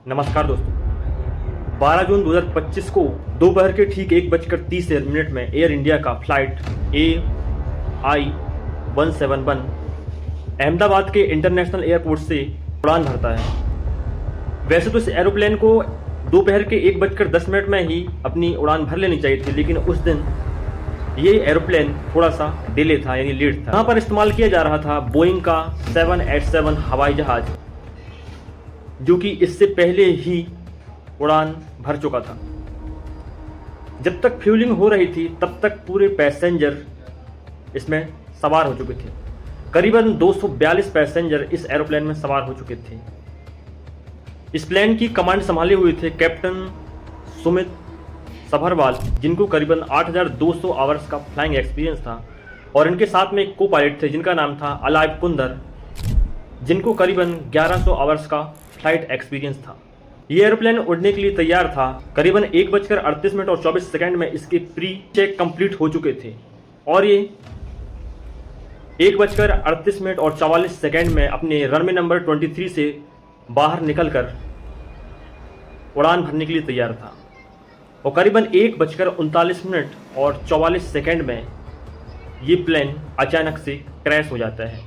नमस्कार दोस्तों। 12 जून 2025 को दोपहर के ठीक 1:30 में एयर इंडिया का फ्लाइट AI-171 अहमदाबाद के इंटरनेशनल एयरपोर्ट से उड़ान भरता है। वैसे तो इस एरोप्लेन को दोपहर के 1:10 में ही अपनी उड़ान भर लेनी चाहिए थी, लेकिन उस दिन ये एरोप्लेन थोड़ा सा डिले था, यानी लेट था। यहाँ पर इस्तेमाल किया जा रहा था बोइंग का 787 हवाई जहाज, जो कि इससे पहले ही उड़ान भर चुका था। जब तक फ्यूलिंग हो रही थी तब तक पूरे पैसेंजर इसमें सवार हो चुके थे। करीबन 242 पैसेंजर इस एरोप्लेन में सवार हो चुके थे। इस प्लेन की कमांड संभाले हुए थे कैप्टन सुमित सभरवाल, जिनको करीबन 8,200 आवर्स का फ्लाइंग एक्सपीरियंस था, और इनके साथ में एक को पायलट थे जिनका नाम था अलाइव कुंदर, जिनको करीबन 1100 आवर्स का फ्लाइट एक्सपीरियंस था। ये एरोप्लेन उड़ने के लिए तैयार था। करीबन 1:38 और 24 सेकंड में इसके प्री चेक कंप्लीट हो चुके थे, और ये 1:38 और 44 सेकंड में अपने रनवे नंबर 23 से बाहर निकलकर उड़ान भरने के लिए तैयार था। और करीबन 1:39 और 44 सेकंड में ये प्लेन अचानक से क्रैश हो जाता है,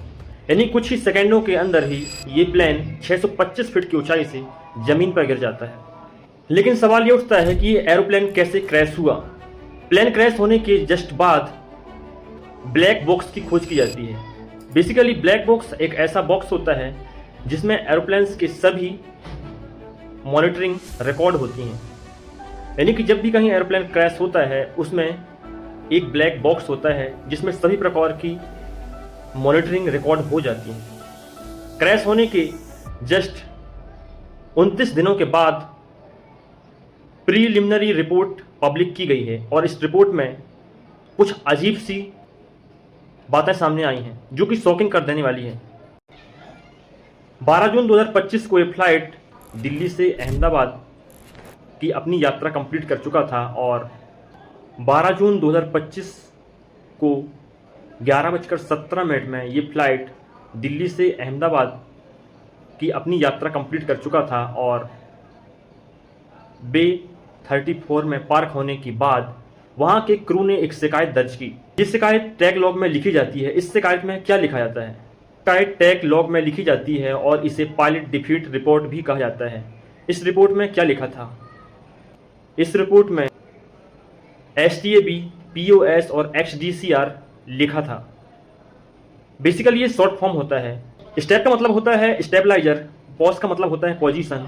यानी कुछ ही सेकंडों के अंदर ही ये प्लेन 625 फीट की ऊंचाई से जमीन पर गिर जाता है। लेकिन सवाल ये उठता है कि ये एरोप्लेन कैसे क्रैश हुआ। प्लेन क्रैश होने के जस्ट बाद ब्लैक बॉक्स की खोज की जाती है। बेसिकली ब्लैक बॉक्स एक ऐसा बॉक्स होता है जिसमें एरोप्लेन्स के सभी मॉनिटरिंग रिकॉर्ड होती हैं, यानी कि जब भी कहीं एरोप्लेन क्रैश होता है उसमें एक ब्लैक बॉक्स होता है जिसमें सभी प्रकार की मॉनिटरिंग रिकॉर्ड हो जाती है। क्रैश होने के जस्ट 29 दिनों के बाद प्रीलिमिनरी रिपोर्ट पब्लिक की गई है, और इस रिपोर्ट में कुछ अजीब सी बातें सामने आई हैं जो कि शॉकिंग कर देने वाली है। 12 जून 2025 को ये फ्लाइट दिल्ली से अहमदाबाद की अपनी यात्रा कंप्लीट कर चुका था, और 12 जून 2025 को 11:17 में ये फ्लाइट दिल्ली से अहमदाबाद की अपनी यात्रा कंप्लीट कर चुका था, और बे 34 में पार्क होने के बाद वहाँ के क्रू ने एक शिकायत दर्ज की। ये शिकायत टैग लॉग में लिखी जाती है। इस शिकायत में क्या लिखा जाता है? शिकायत टैग लॉग में लिखी जाती है और इसे पायलट डिफीट रिपोर्ट भी कहा जाता है। इस रिपोर्ट में क्या लिखा था? इस रिपोर्ट में STAB, POS और XDCR लिखा था। बेसिकली ये शॉर्ट फॉर्म होता है। स्टेप का मतलब होता है स्टेबलाइजर, पॉज का मतलब होता है पोजीशन,